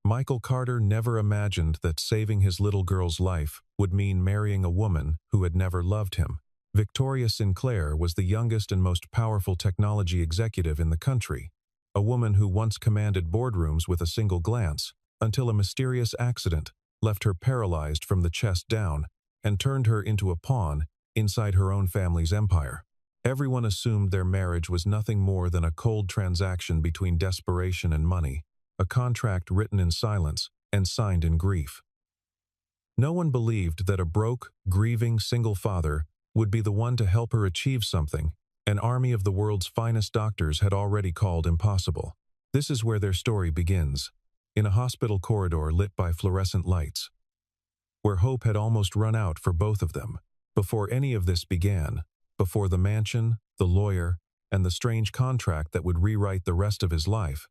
Michael Carter never imagined that saving his little girl's life would mean marrying a woman who had never loved him. Victoria Sinclair was the youngest and most powerful technology executive in the country, a woman who once commanded boardrooms with a single glance, until a mysterious accident left her paralyzed from the chest down and turned her into a pawn inside her own family's empire. Everyone assumed their marriage was nothing more than a cold transaction between desperation and money, a contract written in silence and signed in grief. No one believed that a broke, grieving single father would be the one to help her achieve something an army of the world's finest doctors had already called impossible. This is where their story begins, in a hospital corridor lit by fluorescent lights, where hope had almost run out for both of them. Before any of this began, before the mansion, the lawyer, and the strange contract that would rewrite the rest of his life,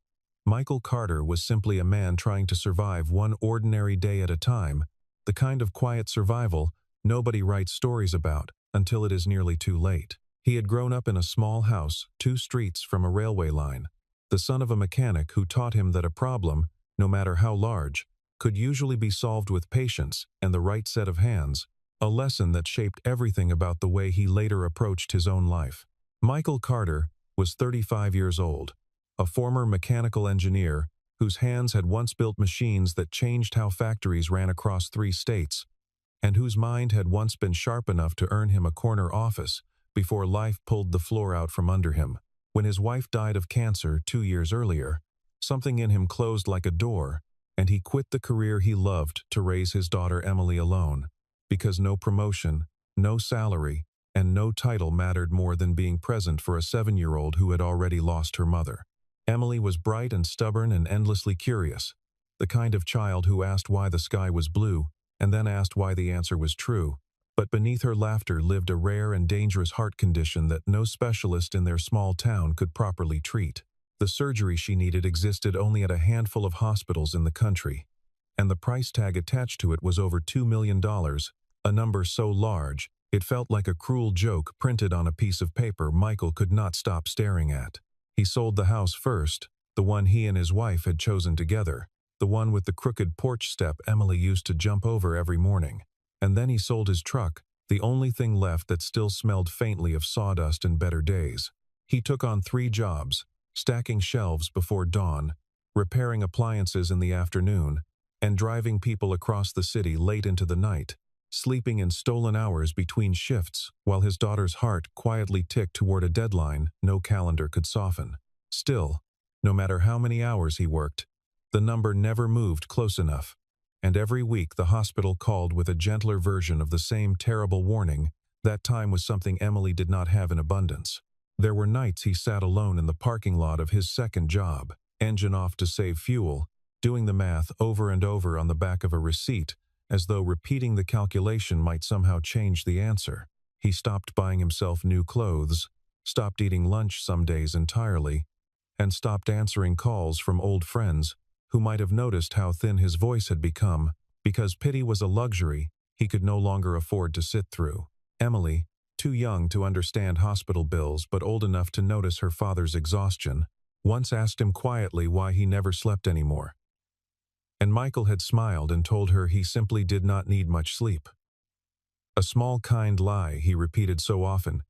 Michael Carter was simply a man trying to survive one ordinary day at a time, the kind of quiet survival nobody writes stories about until it is nearly too late. He had grown up in a small house 2 streets from a railway line, the son of a mechanic who taught him that a problem, no matter how large, could usually be solved with patience and the right set of hands, a lesson that shaped everything about the way he later approached his own life. Michael Carter was 35 years old, a former mechanical engineer whose hands had once built machines that changed how factories ran across 3 states, and whose mind had once been sharp enough to earn him a corner office before life pulled the floor out from under him. When his wife died of cancer 2 years earlier, something in him closed like a door, and he quit the career he loved to raise his daughter Emily alone, because no promotion, no salary, and no title mattered more than being present for a 7-year-old who had already lost her mother. Emily was bright and stubborn and endlessly curious, the kind of child who asked why the sky was blue, and then asked why the answer was true. But beneath her laughter lived a rare and dangerous heart condition that no specialist in their small town could properly treat. The surgery she needed existed only at a handful of hospitals in the country, and the price tag attached to it was over $2 million, a number so large it felt like a cruel joke printed on a piece of paper Michael could not stop staring at. He sold the house first, the one he and his wife had chosen together, the one with the crooked porch step Emily used to jump over every morning. And then he sold his truck, the only thing left that still smelled faintly of sawdust and better days. He took on 3 jobs, stacking shelves before dawn, repairing appliances in the afternoon, and driving people across the city late into the night, sleeping in stolen hours between shifts while his daughter's heart quietly ticked toward a deadline no calendar could soften. Still, no matter how many hours he worked, the number never moved close enough. And every week the hospital called with a gentler version of the same terrible warning. That time was something Emily did not have in abundance. There were nights he sat alone in the parking lot of his second job, engine off to save fuel, doing the math over and over on the back of a receipt, as though repeating the calculation might somehow change the answer. He stopped buying himself new clothes, stopped eating lunch some days entirely, and stopped answering calls from old friends who might have noticed how thin his voice had become, because pity was a luxury he could no longer afford to sit through. Emily, too young to understand hospital bills but old enough to notice her father's exhaustion, once asked him quietly why he never slept anymore. And Michael had smiled and told her he simply did not need much sleep. A small kind lie he repeated so often,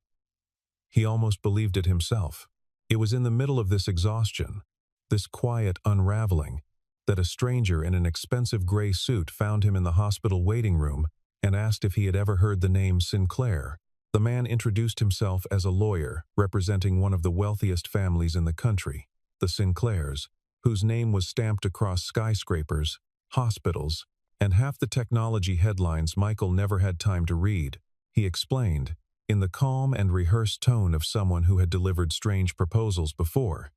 he almost believed it himself. It was in the middle of this exhaustion, this quiet unraveling, that a stranger in an expensive gray suit found him in the hospital waiting room and asked if he had ever heard the name Sinclair. The man introduced himself as a lawyer representing one of the wealthiest families in the country, the Sinclairs, whose name was stamped across skyscrapers, hospitals, and half the technology headlines Michael never had time to read. He explained, in the calm and rehearsed tone of someone who had delivered strange proposals before,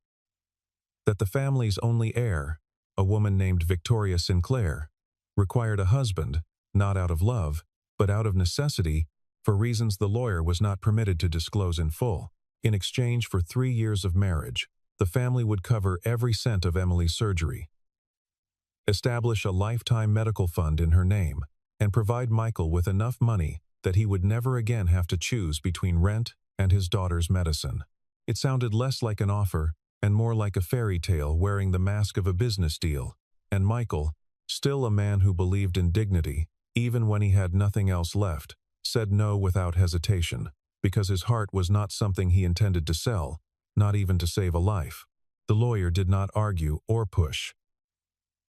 that the family's only heir, a woman named Victoria Sinclair, required a husband, not out of love, but out of necessity, for reasons the lawyer was not permitted to disclose in full. In exchange for 3 years of marriage, the family would cover every cent of Emily's surgery, establish a lifetime medical fund in her name, and provide Michael with enough money that he would never again have to choose between rent and his daughter's medicine. It sounded less like an offer and more like a fairy tale wearing the mask of a business deal, And Michael, still a man who believed in dignity, even when he had nothing else left, said no without hesitation, because his heart was not something he intended to sell, not even to save a life. The lawyer did not argue or push.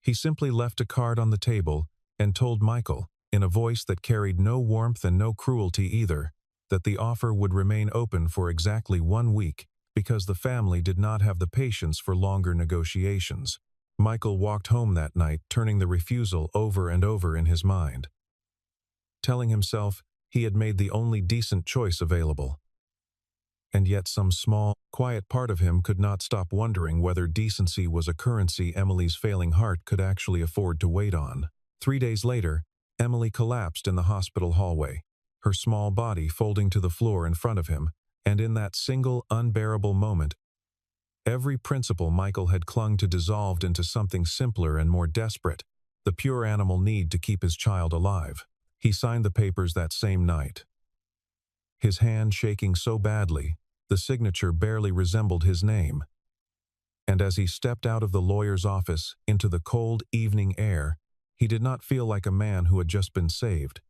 He simply left a card on the table and told Michael, in a voice that carried no warmth and no cruelty either, that the offer would remain open for exactly 1 week because the family did not have the patience for longer negotiations. Michael walked home that night, turning the refusal over and over in his mind, telling himself he had made the only decent choice available. And yet some small, quiet part of him could not stop wondering whether decency was a currency Emily's failing heart could actually afford to wait on. 3 days later, Emily collapsed in the hospital hallway, her small body folding to the floor in front of him, and in that single, unbearable moment, every principle Michael had clung to dissolved into something simpler and more desperate, the pure animal need to keep his child alive. He signed the papers that same night, his hand shaking so badly, the signature barely resembled his name. And as he stepped out of the lawyer's office into the cold evening air, he did not feel like a man who had just been saved.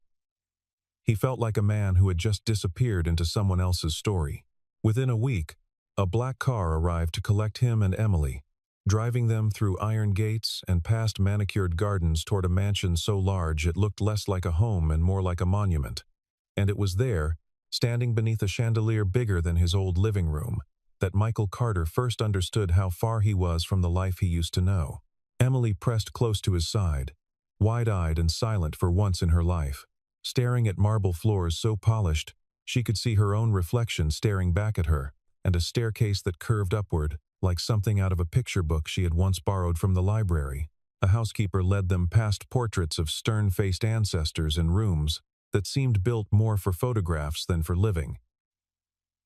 He felt like a man who had just disappeared into someone else's story. Within a week, a black car arrived to collect him and Emily, driving them through iron gates and past manicured gardens toward a mansion so large it looked less like a home and more like a monument. And it was there, standing beneath a chandelier bigger than his old living room, that Michael Carter first understood how far he was from the life he used to know. Emily pressed close to his side, wide-eyed and silent for once in her life, staring at marble floors so polished she could see her own reflection staring back at her, and a staircase that curved upward, like something out of a picture book she had once borrowed from the library. A housekeeper led them past portraits of stern-faced ancestors in rooms that seemed built more for photographs than for living.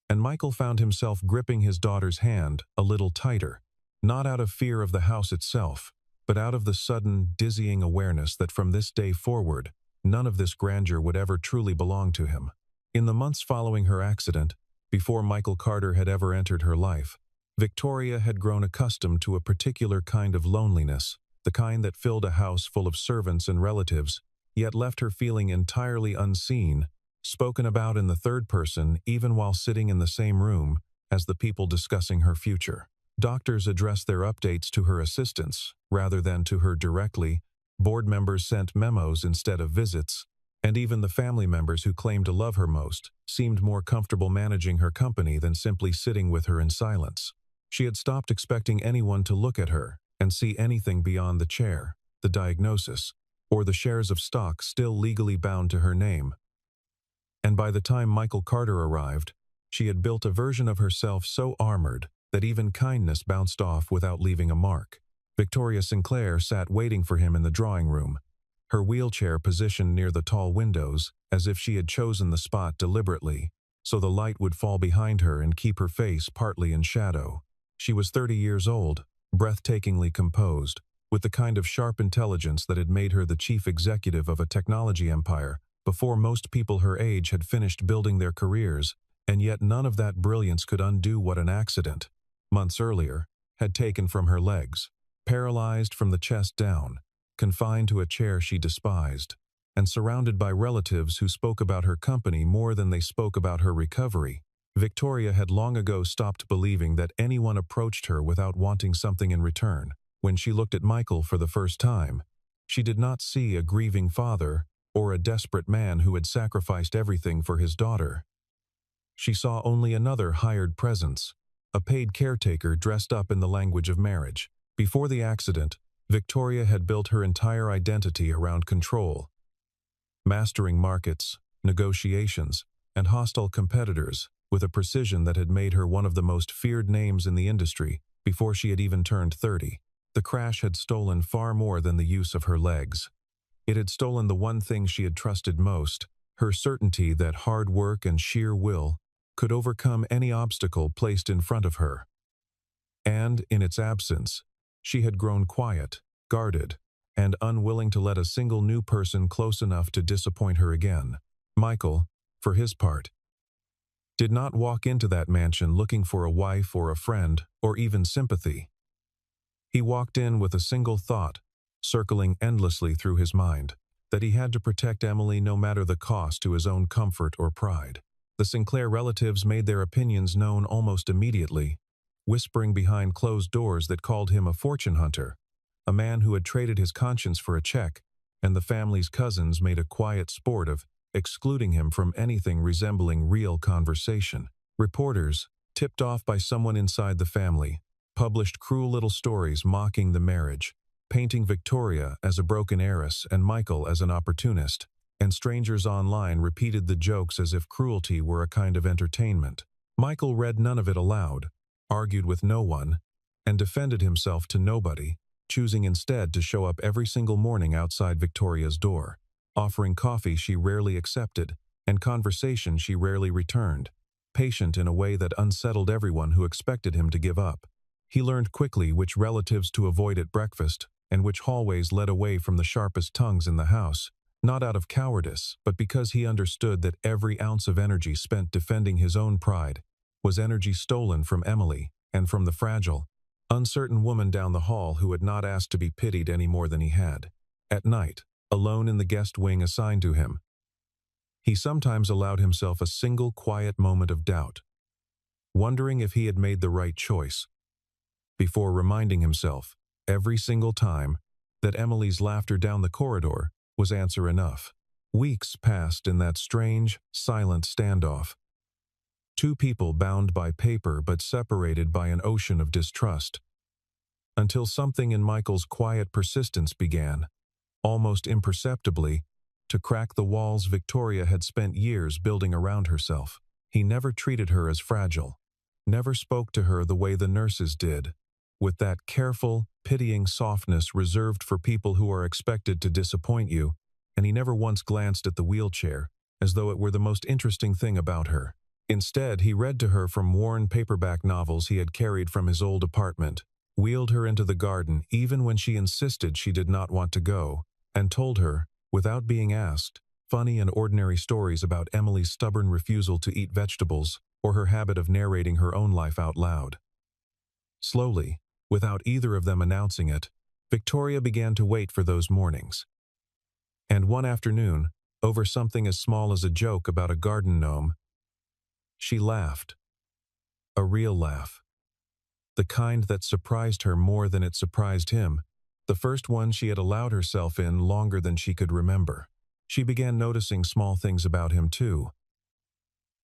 And Michael found himself gripping his daughter's hand a little tighter, not out of fear of the house itself, but out of the sudden, dizzying awareness that from this day forward, none of this grandeur would ever truly belong to him. In the months following her accident, before Michael Carter had ever entered her life, Victoria had grown accustomed to a particular kind of loneliness, the kind that filled a house full of servants and relatives, yet left her feeling entirely unseen, spoken about in the third person even while sitting in the same room as the people discussing her future. Doctors addressed their updates to her assistants rather than to her directly, board members sent memos instead of visits, and even the family members who claimed to love her most seemed more comfortable managing her company than simply sitting with her in silence. She had stopped expecting anyone to look at her and see anything beyond the chair, the diagnosis, or the shares of stock still legally bound to her name. And by the time Michael Carter arrived, she had built a version of herself so armored that even kindness bounced off without leaving a mark. Victoria Sinclair sat waiting for him in the drawing room, her wheelchair positioned near the tall windows, as if she had chosen the spot deliberately, so the light would fall behind her and keep her face partly in shadow. She was 30 years old, breathtakingly composed, with the kind of sharp intelligence that had made her the chief executive of a technology empire before most people her age had finished building their careers, and yet none of that brilliance could undo what an accident, months earlier, had taken from her legs. Paralyzed from the chest down, confined to a chair she despised, and surrounded by relatives who spoke about her company more than they spoke about her recovery, Victoria had long ago stopped believing that anyone approached her without wanting something in return. When she looked at Michael for the first time, she did not see a grieving father or a desperate man who had sacrificed everything for his daughter. She saw only another hired presence, a paid caretaker dressed up in the language of marriage. Before the accident, Victoria had built her entire identity around control, mastering markets, negotiations, and hostile competitors with a precision that had made her one of the most feared names in the industry before she had even turned 30. The crash had stolen far more than the use of her legs. It had stolen the one thing she had trusted most, her certainty that hard work and sheer will could overcome any obstacle placed in front of her. And, in its absence, she had grown quiet, guarded, and unwilling to let a single new person close enough to disappoint her again. Michael, for his part, did not walk into that mansion looking for a wife or a friend or even sympathy. He walked in with a single thought: circling endlessly through his mind, that he had to protect Emily no matter the cost to his own comfort or pride. The Sinclair relatives made their opinions known almost immediately, whispering behind closed doors that called him a fortune hunter, a man who had traded his conscience for a check, and the family's cousins made a quiet sport of excluding him from anything resembling real conversation. Reporters, tipped off by someone inside the family, published cruel little stories mocking the marriage, painting Victoria as a broken heiress and Michael as an opportunist, and strangers online repeated the jokes as if cruelty were a kind of entertainment. Michael read none of it aloud, argued with no one, and defended himself to nobody, choosing instead to show up every single morning outside Victoria's door, offering coffee she rarely accepted and conversation she rarely returned, patient in a way that unsettled everyone who expected him to give up. He learned quickly which relatives to avoid at breakfast and which hallways led away from the sharpest tongues in the house, not out of cowardice, but because he understood that every ounce of energy spent defending his own pride was energy stolen from Emily and from the fragile, uncertain woman down the hall who had not asked to be pitied any more than he had. At night, alone in the guest wing assigned to him, he sometimes allowed himself a single quiet moment of doubt, wondering if he had made the right choice, before reminding himself, every single time, that Emily's laughter down the corridor was answer enough. Weeks passed in that strange, silent standoff. Two people bound by paper but separated by an ocean of distrust. Until something in Michael's quiet persistence began, almost imperceptibly, to crack the walls Victoria had spent years building around herself. He never treated her as fragile, never spoke to her the way the nurses did, with that careful, pitying softness reserved for people who are expected to disappoint you, and he never once glanced at the wheelchair, as though it were the most interesting thing about her. Instead, he read to her from worn paperback novels he had carried from his old apartment, wheeled her into the garden even when she insisted she did not want to go, and told her, without being asked, funny and ordinary stories about Emily's stubborn refusal to eat vegetables or her habit of narrating her own life out loud. Slowly, without either of them announcing it, Victoria began to wait for those mornings. And one afternoon, over something as small as a joke about a garden gnome, she laughed. A real laugh. The kind that surprised her more than it surprised him, the first one she had allowed herself in longer than she could remember. She began noticing small things about him too.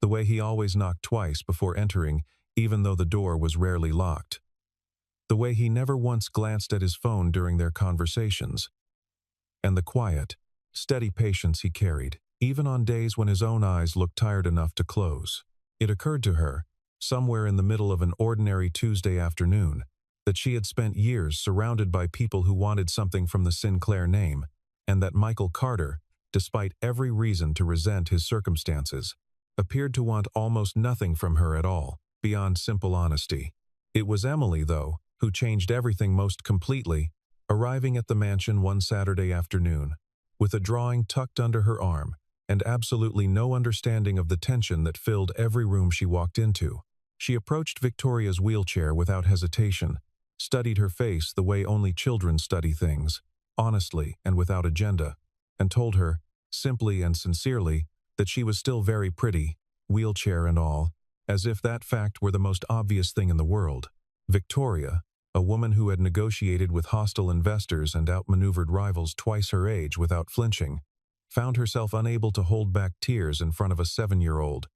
The way he always knocked twice before entering, even though the door was rarely locked. The way he never once glanced at his phone during their conversations. And the quiet, steady patience he carried, even on days when his own eyes looked tired enough to close. It occurred to her, somewhere in the middle of an ordinary Tuesday afternoon, that she had spent years surrounded by people who wanted something from the Sinclair name, and that Michael Carter, despite every reason to resent his circumstances, appeared to want almost nothing from her at all, beyond simple honesty. It was Emily, though, who changed everything most completely, arriving at the mansion one Saturday afternoon, with a drawing tucked under her arm, and absolutely no understanding of the tension that filled every room she walked into. She approached Victoria's wheelchair without hesitation, studied her face the way only children study things, honestly and without agenda, and told her, simply and sincerely, that she was still very pretty, wheelchair and all, as if that fact were the most obvious thing in the world. Victoria, a woman who had negotiated with hostile investors and outmaneuvered rivals twice her age without flinching, found herself unable to hold back tears in front of a 7-year-old.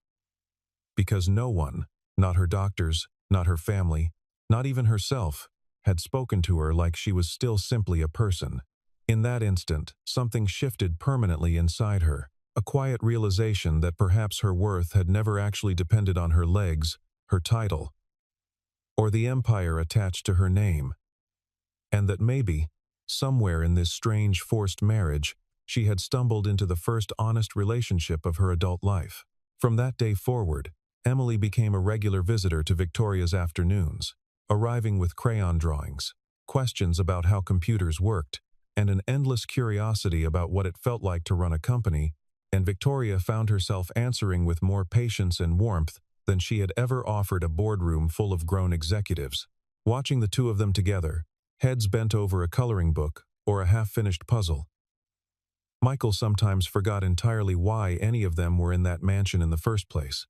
Because no one, not her doctors, not her family, not even herself, had spoken to her like she was still simply a person. In that instant, something shifted permanently inside her, a quiet realization that perhaps her worth had never actually depended on her legs, her title, or the empire attached to her name, and that maybe, somewhere in this strange forced marriage, she had stumbled into the first honest relationship of her adult life. From that day forward, Emily became a regular visitor to Victoria's afternoons, arriving with crayon drawings, questions about how computers worked, and an endless curiosity about what it felt like to run a company, and Victoria found herself answering with more patience and warmth than she had ever offered a boardroom full of grown executives. Watching the two of them together, heads bent over a coloring book, or a half-finished puzzle. Michael sometimes forgot entirely why any of them were in that mansion in the first place,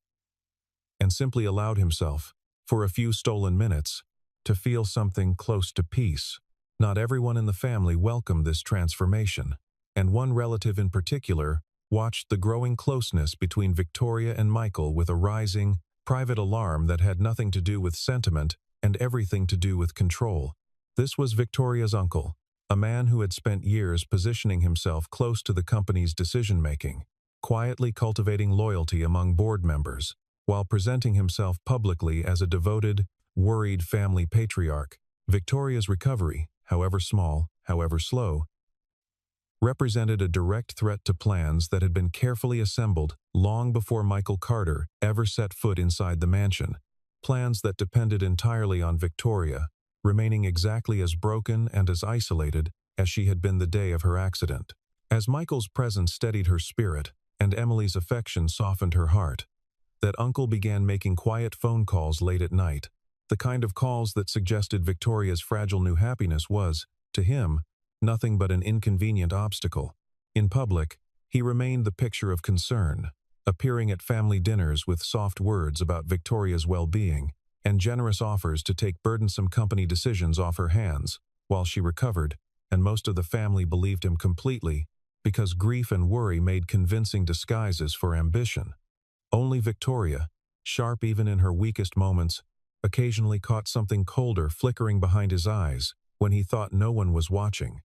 and simply allowed himself, for a few stolen minutes, to feel something close to peace. Not everyone in the family welcomed this transformation, and one relative in particular watched the growing closeness between Victoria and Michael with a rising, private alarm that had nothing to do with sentiment and everything to do with control. This was Victoria's uncle, a man who had spent years positioning himself close to the company's decision-making, quietly cultivating loyalty among board members, while presenting himself publicly as a devoted, worried family patriarch. Victoria's recovery, however small, however slow, represented a direct threat to plans that had been carefully assembled long before Michael Carter ever set foot inside the mansion, plans that depended entirely on Victoria, remaining exactly as broken and as isolated as she had been the day of her accident. As Michael's presence steadied her spirit and Emily's affection softened her heart, that uncle began making quiet phone calls late at night. The kind of calls that suggested Victoria's fragile new happiness was, to him, nothing but an inconvenient obstacle. In public, he remained the picture of concern, appearing at family dinners with soft words about Victoria's well-being and generous offers to take burdensome company decisions off her hands while she recovered, and most of the family believed him completely because grief and worry made convincing disguises for ambition. Only Victoria, sharp even in her weakest moments, occasionally caught something colder flickering behind his eyes when he thought no one was watching.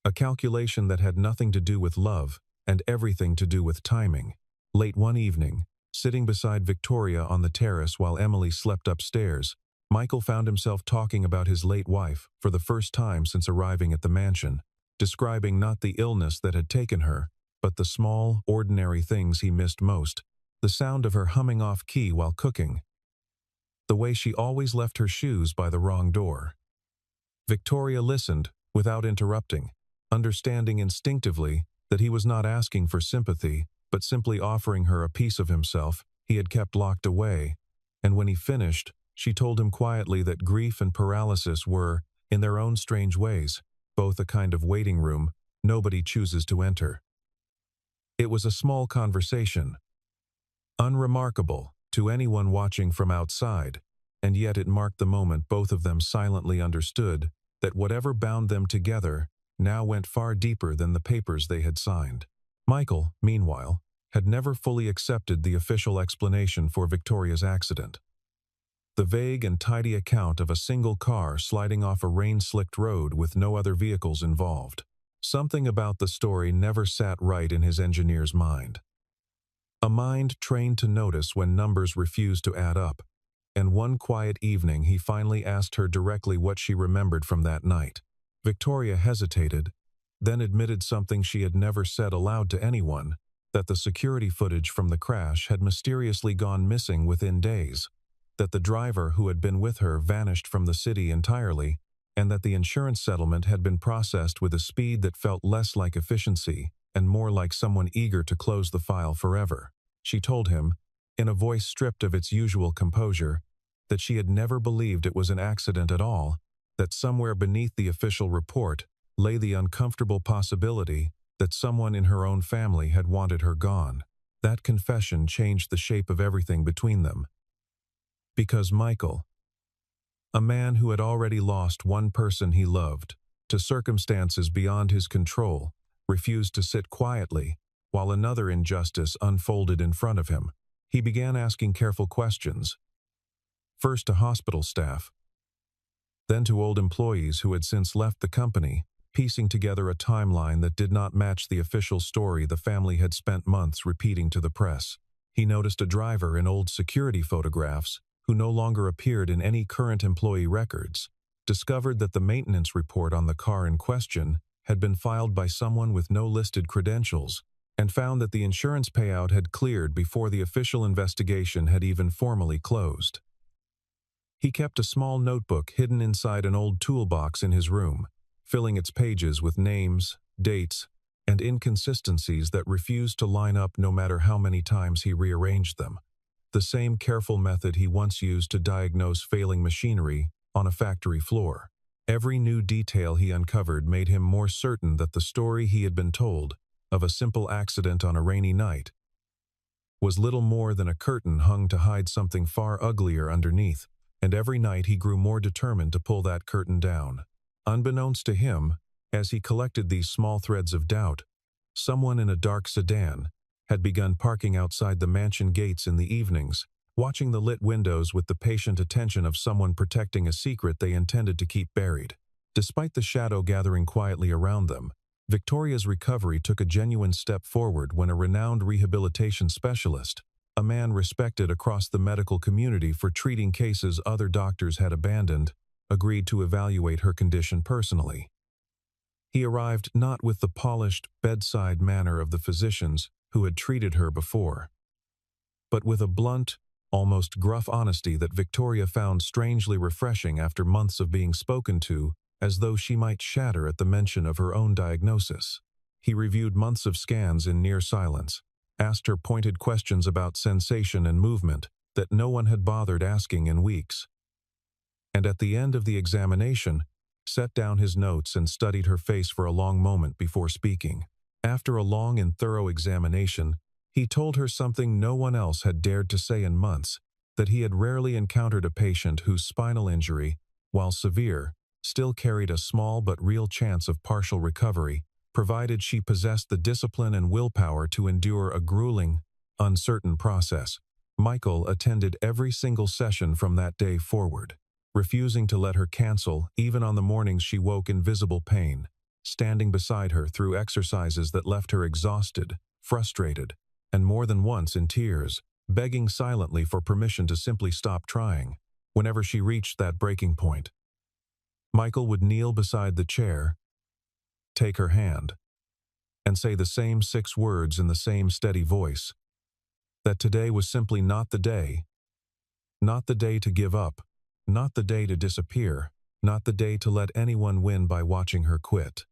A calculation that had nothing to do with love and everything to do with timing. Late one evening, sitting beside Victoria on the terrace while Emily slept upstairs, Michael found himself talking about his late wife for the first time since arriving at the mansion, describing not the illness that had taken her, but the small, ordinary things he missed most, the sound of her humming off key while cooking, the way she always left her shoes by the wrong door. Victoria listened, without interrupting, understanding instinctively that he was not asking for sympathy, but simply offering her a piece of himself he had kept locked away, and when he finished, she told him quietly that grief and paralysis were, in their own strange ways, both a kind of waiting room nobody chooses to enter. It was a small conversation, unremarkable to anyone watching from outside, and yet it marked the moment both of them silently understood that whatever bound them together now went far deeper than the papers they had signed. Michael, meanwhile, had never fully accepted the official explanation for Victoria's accident. The vague and tidy account of a single car sliding off a rain-slicked road with no other vehicles involved. Something about the story never sat right in his engineer's mind. A mind trained to notice when numbers refused to add up, and one quiet evening he finally asked her directly what she remembered from that night. Victoria hesitated, then admitted something she had never said aloud to anyone, that the security footage from the crash had mysteriously gone missing within days, that the driver who had been with her vanished from the city entirely, and that the insurance settlement had been processed with a speed that felt less like efficiency and more like someone eager to close the file forever. She told him, in a voice stripped of its usual composure, that she had never believed it was an accident at all, that somewhere beneath the official report lay the uncomfortable possibility that someone in her own family had wanted her gone. That confession changed the shape of everything between them. Because Michael, a man who had already lost one person he loved to circumstances beyond his control, refused to sit quietly while another injustice unfolded in front of him. He began asking careful questions, first to hospital staff, then to old employees who had since left the company, piecing together a timeline that did not match the official story the family had spent months repeating to the press. He noticed a driver in old security photographs who no longer appeared in any current employee records, discovered that the maintenance report on the car in question had been filed by someone with no listed credentials, and found that the insurance payout had cleared before the official investigation had even formally closed. He kept a small notebook hidden inside an old toolbox in his room, filling its pages with names, dates, and inconsistencies that refused to line up no matter how many times he rearranged them. The same careful method he once used to diagnose failing machinery on a factory floor. Every new detail he uncovered made him more certain that the story he had been told, of a simple accident on a rainy night, was little more than a curtain hung to hide something far uglier underneath, and every night he grew more determined to pull that curtain down. Unbeknownst to him, as he collected these small threads of doubt, someone in a dark sedan had begun parking outside the mansion gates in the evenings, watching the lit windows with the patient attention of someone protecting a secret they intended to keep buried. Despite the shadow gathering quietly around them, Victoria's recovery took a genuine step forward when a renowned rehabilitation specialist, a man respected across the medical community for treating cases other doctors had abandoned, agreed to evaluate her condition personally. He arrived not with the polished, bedside manner of the physicians who had treated her before, but with a blunt, almost gruff honesty that Victoria found strangely refreshing after months of being spoken to as though she might shatter at the mention of her own diagnosis. He reviewed months of scans in near silence, asked her pointed questions about sensation and movement that no one had bothered asking in weeks, and at the end of the examination, set down his notes and studied her face for a long moment before speaking. After a long and thorough examination, he told her something no one else had dared to say in months, that he had rarely encountered a patient whose spinal injury, while severe, still carried a small but real chance of partial recovery, provided she possessed the discipline and willpower to endure a grueling, uncertain process. Michael attended every single session from that day forward, refusing to let her cancel even on the mornings she woke in visible pain, standing beside her through exercises that left her exhausted, frustrated, and more than once in tears, begging silently for permission to simply stop trying. Whenever she reached that breaking point, Michael would kneel beside the chair, take her hand, and say the same 6 words in the same steady voice, that today was simply not the day to give up, not the day to disappear, not the day to let anyone win by watching her quit.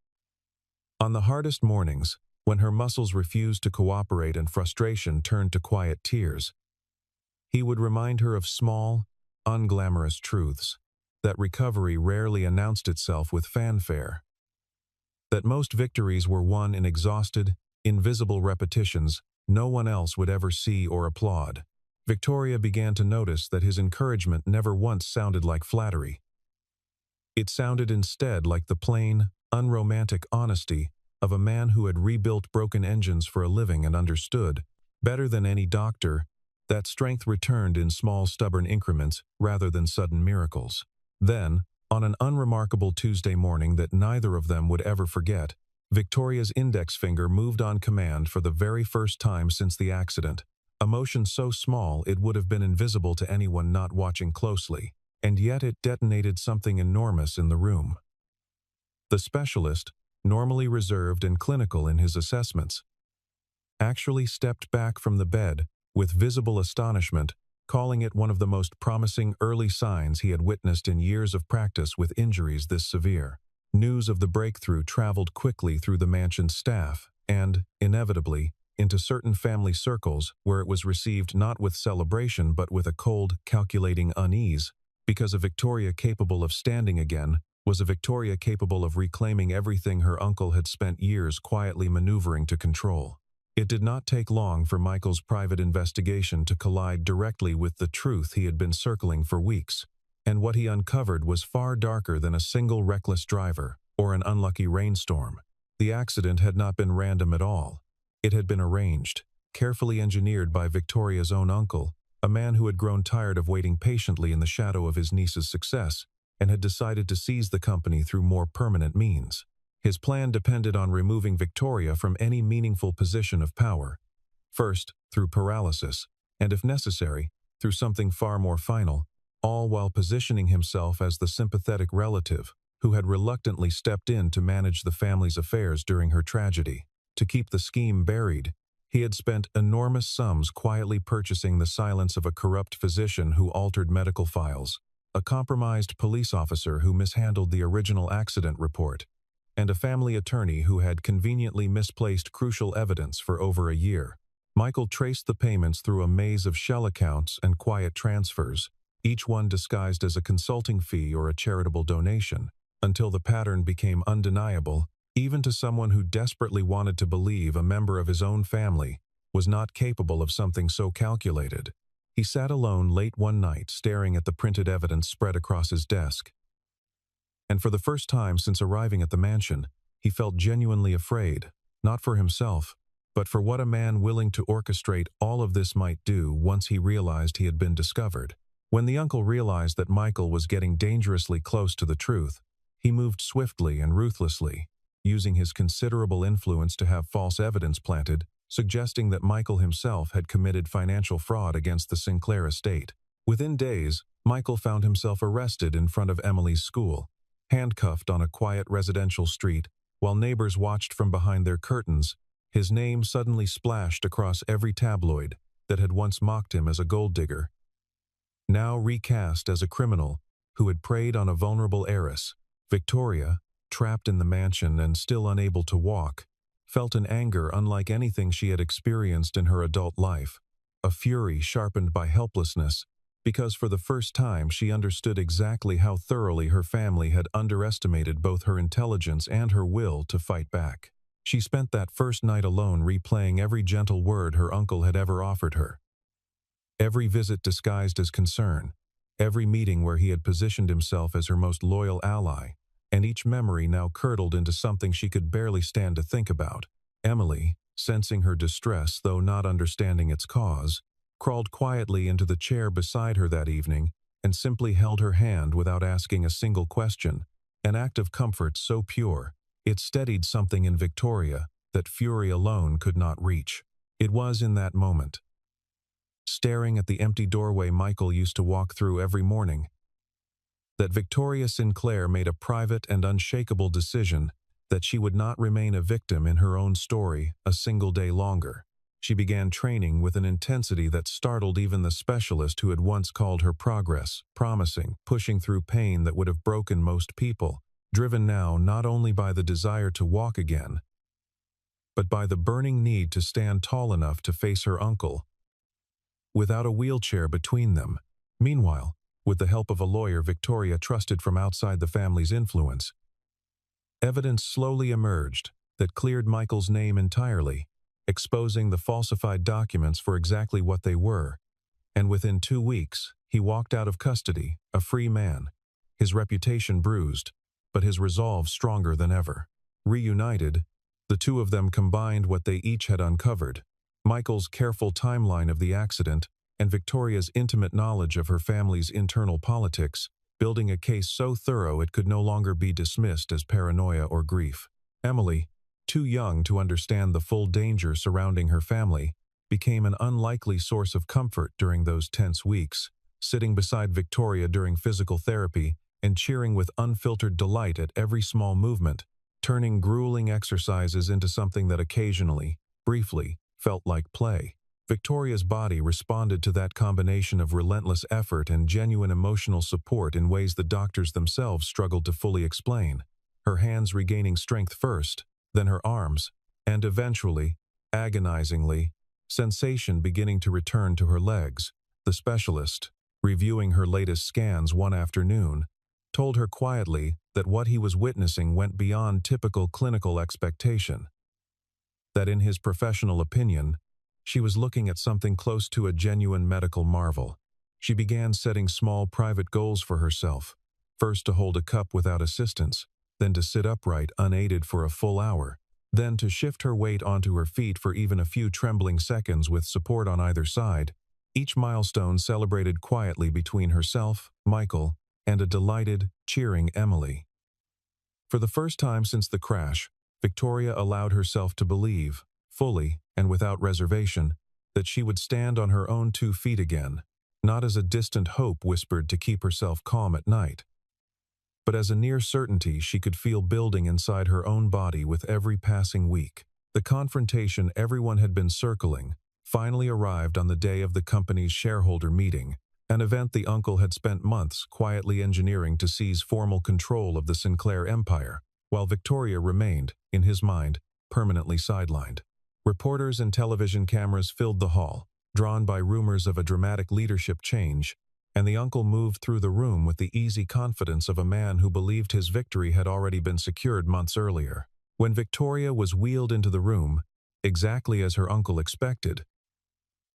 On the hardest mornings, when her muscles refused to cooperate and frustration turned to quiet tears, he would remind her of small, unglamorous truths, that recovery rarely announced itself with fanfare, that most victories were won in exhausted, invisible repetitions no one else would ever see or applaud. Victoria began to notice that his encouragement never once sounded like flattery. It sounded instead like the plain, unromantic honesty of a man who had rebuilt broken engines for a living and understood, better than any doctor, that strength returned in small stubborn increments rather than sudden miracles. Then, on an unremarkable Tuesday morning that neither of them would ever forget, Victoria's index finger moved on command for the very first time since the accident, a motion so small it would have been invisible to anyone not watching closely, and yet it detonated something enormous in the room. The specialist, normally reserved and clinical in his assessments, actually stepped back from the bed with visible astonishment, calling it one of the most promising early signs he had witnessed in years of practice with injuries this severe. News of the breakthrough traveled quickly through the mansion's staff and, inevitably, into certain family circles where it was received not with celebration but with a cold, calculating unease, because a Victoria capable of standing again was a Victoria capable of reclaiming everything her uncle had spent years quietly maneuvering to control. It did not take long for Michael's private investigation to collide directly with the truth he had been circling for weeks, and what he uncovered was far darker than a single reckless driver or an unlucky rainstorm. The accident had not been random at all. It had been arranged, carefully engineered by Victoria's own uncle, a man who had grown tired of waiting patiently in the shadow of his niece's success and had decided to seize the company through more permanent means. His plan depended on removing Victoria from any meaningful position of power, first through paralysis, and if necessary, through something far more final, all while positioning himself as the sympathetic relative who had reluctantly stepped in to manage the family's affairs during her tragedy. To keep the scheme buried, he had spent enormous sums quietly purchasing the silence of a corrupt physician who altered medical files, a compromised police officer who mishandled the original accident report, and a family attorney who had conveniently misplaced crucial evidence for over a year. Michael traced the payments through a maze of shell accounts and quiet transfers, each one disguised as a consulting fee or a charitable donation, until the pattern became undeniable, even to someone who desperately wanted to believe a member of his own family was not capable of something so calculated. He sat alone late one night staring at the printed evidence spread across his desk. And for the first time since arriving at the mansion, he felt genuinely afraid, not for himself, but for what a man willing to orchestrate all of this might do once he realized he had been discovered. When the uncle realized that Michael was getting dangerously close to the truth, he moved swiftly and ruthlessly, using his considerable influence to have false evidence planted, suggesting that Michael himself had committed financial fraud against the Sinclair estate. Within days, Michael found himself arrested in front of Emily's school, handcuffed on a quiet residential street, while neighbors watched from behind their curtains. His name suddenly splashed across every tabloid that had once mocked him as a gold digger, now recast as a criminal who had preyed on a vulnerable heiress. Victoria, trapped in the mansion and still unable to walk, felt an anger unlike anything she had experienced in her adult life, a fury sharpened by helplessness, because for the first time she understood exactly how thoroughly her family had underestimated both her intelligence and her will to fight back. She spent that first night alone replaying every gentle word her uncle had ever offered her. Every visit disguised as concern, every meeting where he had positioned himself as her most loyal ally, and each memory now curdled into something she could barely stand to think about. Emily, sensing her distress though not understanding its cause, crawled quietly into the chair beside her that evening and simply held her hand without asking a single question, an act of comfort so pure, it steadied something in Victoria that fury alone could not reach. It was in that moment, staring at the empty doorway Michael used to walk through every morning, that Victoria Sinclair made a private and unshakable decision that she would not remain a victim in her own story a single day longer. She began training with an intensity that startled even the specialist who had once called her progress, promising, pushing through pain that would have broken most people, driven now not only by the desire to walk again, but by the burning need to stand tall enough to face her uncle, without a wheelchair between them. Meanwhile, with the help of a lawyer Victoria trusted from outside the family's influence, evidence slowly emerged that cleared Michael's name entirely, exposing the falsified documents for exactly what they were. And within 2 weeks, he walked out of custody, a free man, his reputation bruised, but his resolve stronger than ever. Reunited, the two of them combined what they each had uncovered: Michael's careful timeline of the accident and Victoria's intimate knowledge of her family's internal politics, building a case so thorough it could no longer be dismissed as paranoia or grief. Emily, too young to understand the full danger surrounding her family, became an unlikely source of comfort during those tense weeks, sitting beside Victoria during physical therapy and cheering with unfiltered delight at every small movement, turning grueling exercises into something that occasionally, briefly, felt like play. Victoria's body responded to that combination of relentless effort and genuine emotional support in ways the doctors themselves struggled to fully explain, her hands regaining strength first, then her arms, and eventually, agonizingly, sensation beginning to return to her legs. The specialist, reviewing her latest scans one afternoon, told her quietly that what he was witnessing went beyond typical clinical expectation. That in his professional opinion, she was looking at something close to a genuine medical marvel. She began setting small private goals for herself, first to hold a cup without assistance, then to sit upright unaided for a full hour, then to shift her weight onto her feet for even a few trembling seconds with support on either side, each milestone celebrated quietly between herself, Michael, and a delighted, cheering Emily. For the first time since the crash, Victoria allowed herself to believe, fully and without reservation, that she would stand on her own 2 feet again, not as a distant hope whispered to keep herself calm at night, but as a near certainty she could feel building inside her own body with every passing week. The confrontation everyone had been circling finally arrived on the day of the company's shareholder meeting, an event the uncle had spent months quietly engineering to seize formal control of the Sinclair empire, while Victoria remained, in his mind, permanently sidelined. Reporters and television cameras filled the hall, drawn by rumors of a dramatic leadership change, and the uncle moved through the room with the easy confidence of a man who believed his victory had already been secured months earlier. When Victoria was wheeled into the room, exactly as her uncle expected,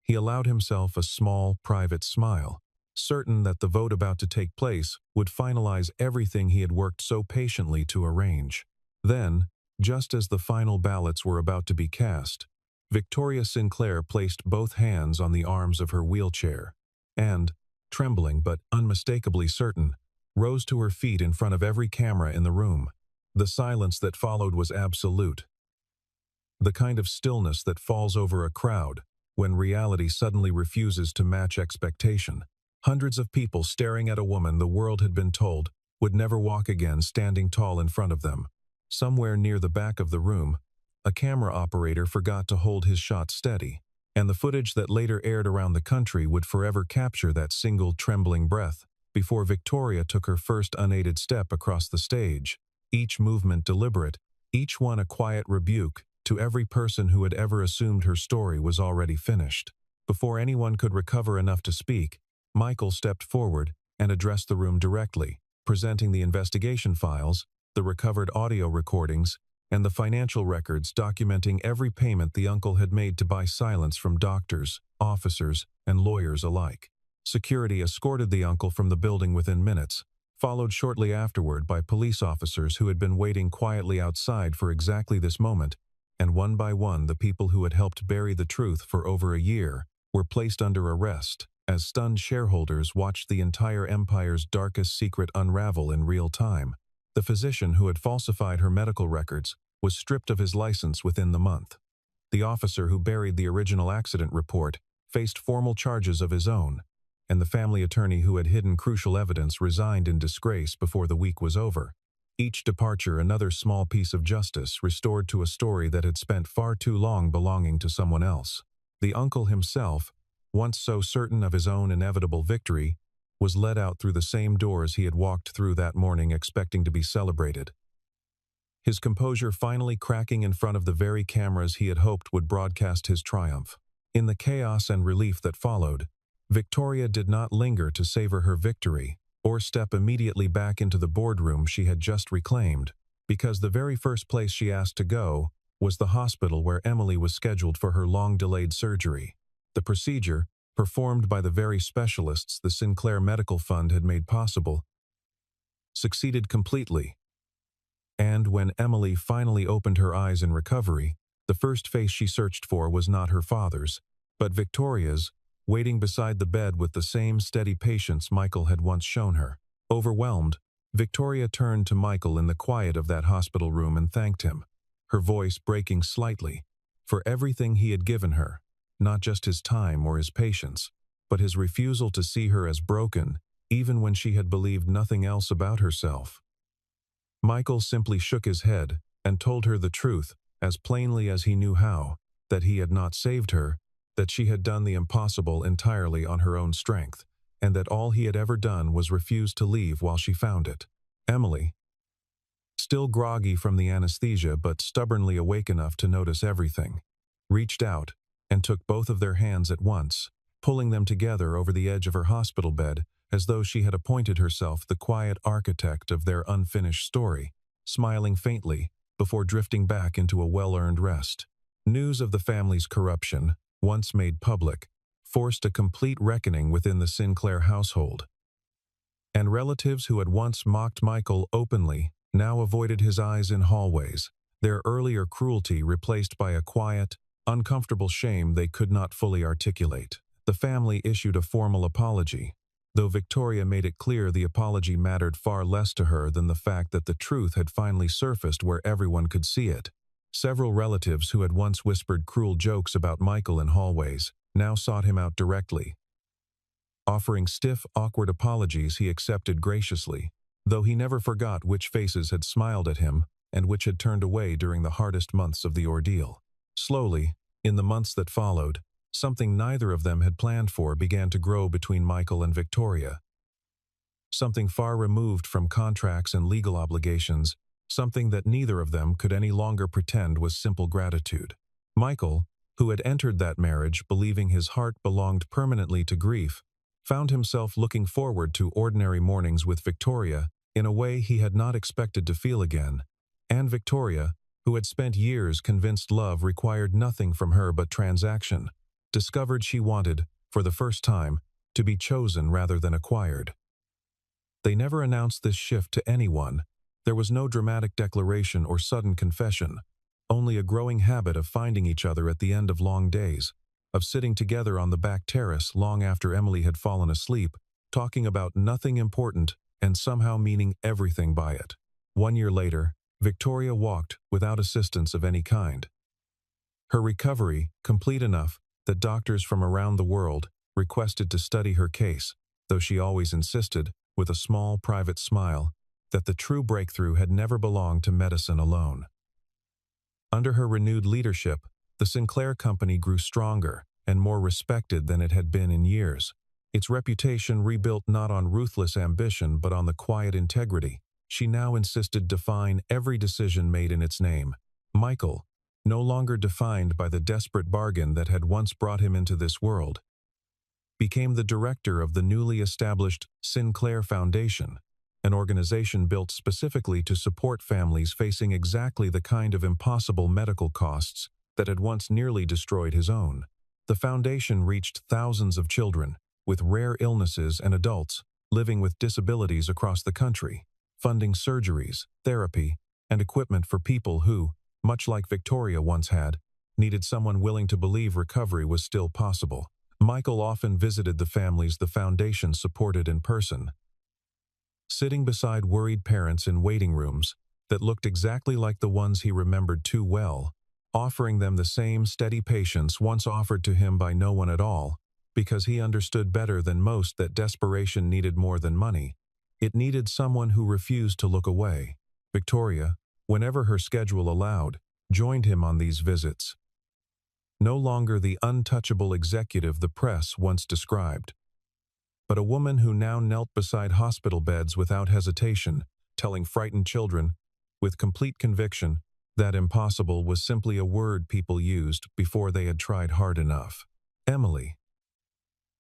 he allowed himself a small, private smile, certain that the vote about to take place would finalize everything he had worked so patiently to arrange. Then, just as the final ballots were about to be cast, Victoria Sinclair placed both hands on the arms of her wheelchair and, trembling but unmistakably certain, rose to her feet in front of every camera in the room. The silence that followed was absolute, the kind of stillness that falls over a crowd when reality suddenly refuses to match expectation. Hundreds of people staring at a woman the world had been told would never walk again standing tall in front of them. Somewhere near the back of the room, a camera operator forgot to hold his shot steady, and the footage that later aired around the country would forever capture that single trembling breath before Victoria took her first unaided step across the stage, each movement deliberate, each one a quiet rebuke to every person who had ever assumed her story was already finished. Before anyone could recover enough to speak, Michael stepped forward and addressed the room directly, presenting the investigation files, the recovered audio recordings, and the financial records documenting every payment the uncle had made to buy silence from doctors, officers, and lawyers alike. Security escorted the uncle from the building within minutes, followed shortly afterward by police officers who had been waiting quietly outside for exactly this moment, and one by one the people who had helped bury the truth for over a year were placed under arrest, as stunned shareholders watched the entire empire's darkest secret unravel in real time. The physician who had falsified her medical records was stripped of his license within the month. The officer who buried the original accident report faced formal charges of his own, and the family attorney who had hidden crucial evidence resigned in disgrace before the week was over. Each departure another small piece of justice restored to a story that had spent far too long belonging to someone else. The uncle himself, once so certain of his own inevitable victory, was led out through the same doors he had walked through that morning expecting to be celebrated. His composure finally cracking in front of the very cameras he had hoped would broadcast his triumph. In the chaos and relief that followed, Victoria did not linger to savor her victory or step immediately back into the boardroom she had just reclaimed, because the very first place she asked to go was the hospital where Emily was scheduled for her long-delayed surgery. The procedure, performed by the very specialists the Sinclair Medical Fund had made possible, succeeded completely. And when Emily finally opened her eyes in recovery, the first face she searched for was not her father's, but Victoria's, waiting beside the bed with the same steady patience Michael had once shown her. Overwhelmed, Victoria turned to Michael in the quiet of that hospital room and thanked him, her voice breaking slightly, for everything he had given her, not just his time or his patience, but his refusal to see her as broken, even when she had believed nothing else about herself. Michael simply shook his head and told her the truth, as plainly as he knew how, that he had not saved her, that she had done the impossible entirely on her own strength, and that all he had ever done was refuse to leave while she found it. Emily, still groggy from the anesthesia but stubbornly awake enough to notice everything, reached out and took both of their hands at once, pulling them together over the edge of her hospital bed as though she had appointed herself the quiet architect of their unfinished story, smiling faintly before drifting back into a well-earned rest. News of the family's corruption, once made public, forced a complete reckoning within the Sinclair household. And relatives who had once mocked Michael openly now avoided his eyes in hallways, their earlier cruelty replaced by a quiet, uncomfortable shame they could not fully articulate. The family issued a formal apology, though Victoria made it clear the apology mattered far less to her than the fact that the truth had finally surfaced where everyone could see it. Several relatives who had once whispered cruel jokes about Michael in hallways now sought him out directly. Offering stiff, awkward apologies he accepted graciously, though he never forgot which faces had smiled at him and which had turned away during the hardest months of the ordeal. Slowly, in the months that followed, something neither of them had planned for began to grow between Michael and Victoria. Something far removed from contracts and legal obligations, something that neither of them could any longer pretend was simple gratitude. Michael, who had entered that marriage believing his heart belonged permanently to grief, found himself looking forward to ordinary mornings with Victoria in a way he had not expected to feel again. And Victoria, who had spent years convinced love required nothing from her but transaction, discovered she wanted, for the first time, to be chosen rather than acquired. They never announced this shift to anyone. There was no dramatic declaration or sudden confession, only a growing habit of finding each other at the end of long days, of sitting together on the back terrace long after Emily had fallen asleep, talking about nothing important and somehow meaning everything by it. 1 year later, Victoria walked without assistance of any kind. Her recovery, complete enough that doctors from around the world requested to study her case, though she always insisted, with a small private smile, that the true breakthrough had never belonged to medicine alone. Under her renewed leadership, the Sinclair Company grew stronger and more respected than it had been in years. Its reputation rebuilt not on ruthless ambition but on the quiet integrity she now insisted define every decision made in its name. Michael, no longer defined by the desperate bargain that had once brought him into this world, became the director of the newly established Sinclair Foundation, an organization built specifically to support families facing exactly the kind of impossible medical costs that had once nearly destroyed his own. The foundation reached thousands of children with rare illnesses and adults living with disabilities across the country, funding surgeries, therapy, and equipment for people who, much like Victoria once had, needed someone willing to believe recovery was still possible. Michael often visited the families the foundation supported in person, sitting beside worried parents in waiting rooms that looked exactly like the ones he remembered too well, offering them the same steady patience once offered to him by no one at all, because he understood better than most that desperation needed more than money. It needed someone who refused to look away. Victoria, whenever her schedule allowed, joined him on these visits. No longer the untouchable executive the press once described, but a woman who now knelt beside hospital beds without hesitation, telling frightened children, with complete conviction, that impossible was simply a word people used before they had tried hard enough. Emily,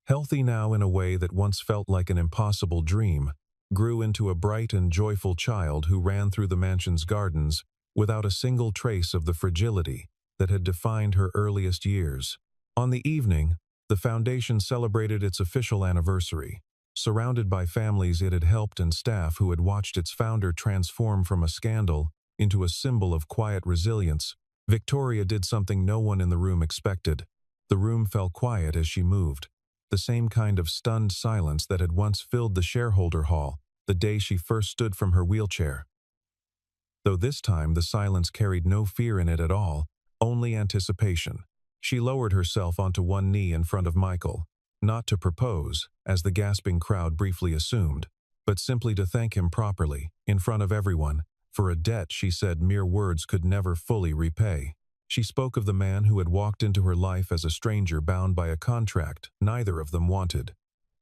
healthy now in a way that once felt like an impossible dream, grew into a bright and joyful child who ran through the mansion's gardens without a single trace of the fragility that had defined her earliest years. On the evening, the foundation celebrated its official anniversary, surrounded by families it had helped and staff who had watched its founder transform from a scandal into a symbol of quiet resilience. Victoria did something no one in the room expected. The room fell quiet as she moved, the same kind of stunned silence that had once filled the shareholder hall the day she first stood from her wheelchair. Though this time the silence carried no fear in it at all, only anticipation. She lowered herself onto one knee in front of Michael, not to propose, as the gasping crowd briefly assumed, but simply to thank him properly, in front of everyone, for a debt she said mere words could never fully repay. She spoke of the man who had walked into her life as a stranger bound by a contract neither of them wanted,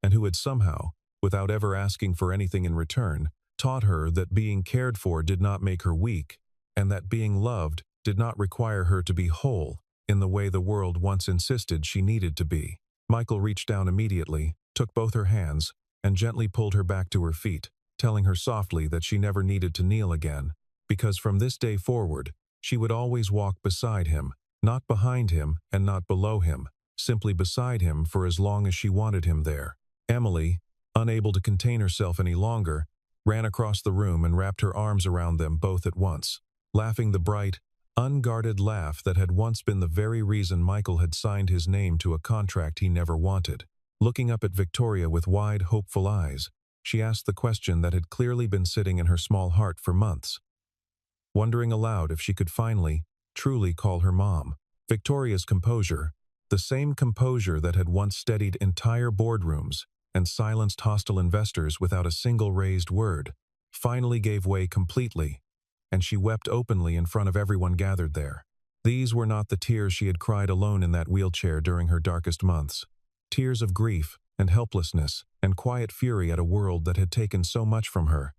and who had somehow, without ever asking for anything in return, taught her that being cared for did not make her weak, and that being loved did not require her to be whole in the way the world once insisted she needed to be. Michael reached down immediately, took both her hands, and gently pulled her back to her feet, telling her softly that she never needed to kneel again, because from this day forward, she would always walk beside him, not behind him and not below him, simply beside him for as long as she wanted him there. Emily, unable to contain herself any longer, ran across the room and wrapped her arms around them both at once, laughing the bright, unguarded laugh that had once been the very reason Michael had signed his name to a contract he never wanted. Looking up at Victoria with wide, hopeful eyes, she asked the question that had clearly been sitting in her small heart for months, wondering aloud if she could finally, truly call her mom. Victoria's composure, the same composure that had once steadied entire boardrooms and silenced hostile investors without a single raised word, finally gave way completely, and she wept openly in front of everyone gathered there. These were not the tears she had cried alone in that wheelchair during her darkest months. Tears of grief and helplessness and quiet fury at a world that had taken so much from her.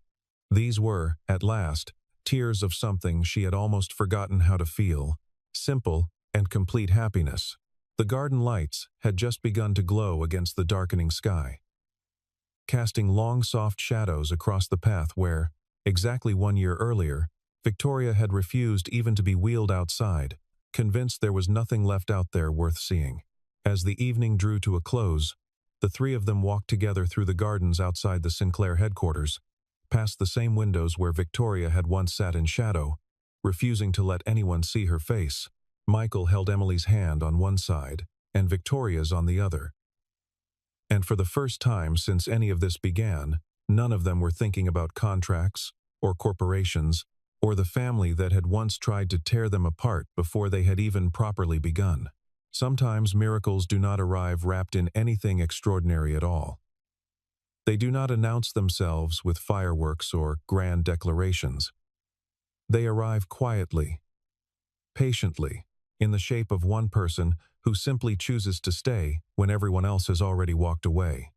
These were, at last, tears of something she had almost forgotten how to feel, simple and complete happiness. The garden lights had just begun to glow against the darkening sky. casting long soft shadows across the path where, exactly 1 year earlier, Victoria had refused even to be wheeled outside, convinced there was nothing left out there worth seeing. As the evening drew to a close, the three of them walked together through the gardens outside the Sinclair headquarters, past the same windows where Victoria had once sat in shadow, refusing to let anyone see her face. Michael held Emily's hand on one side and Victoria's on the other. And for the first time since any of this began, none of them were thinking about contracts or corporations or the family that had once tried to tear them apart before they had even properly begun. Sometimes miracles do not arrive wrapped in anything extraordinary at all. They do not announce themselves with fireworks or grand declarations. They arrive quietly, patiently, in the shape of one person who simply chooses to stay when everyone else has already walked away.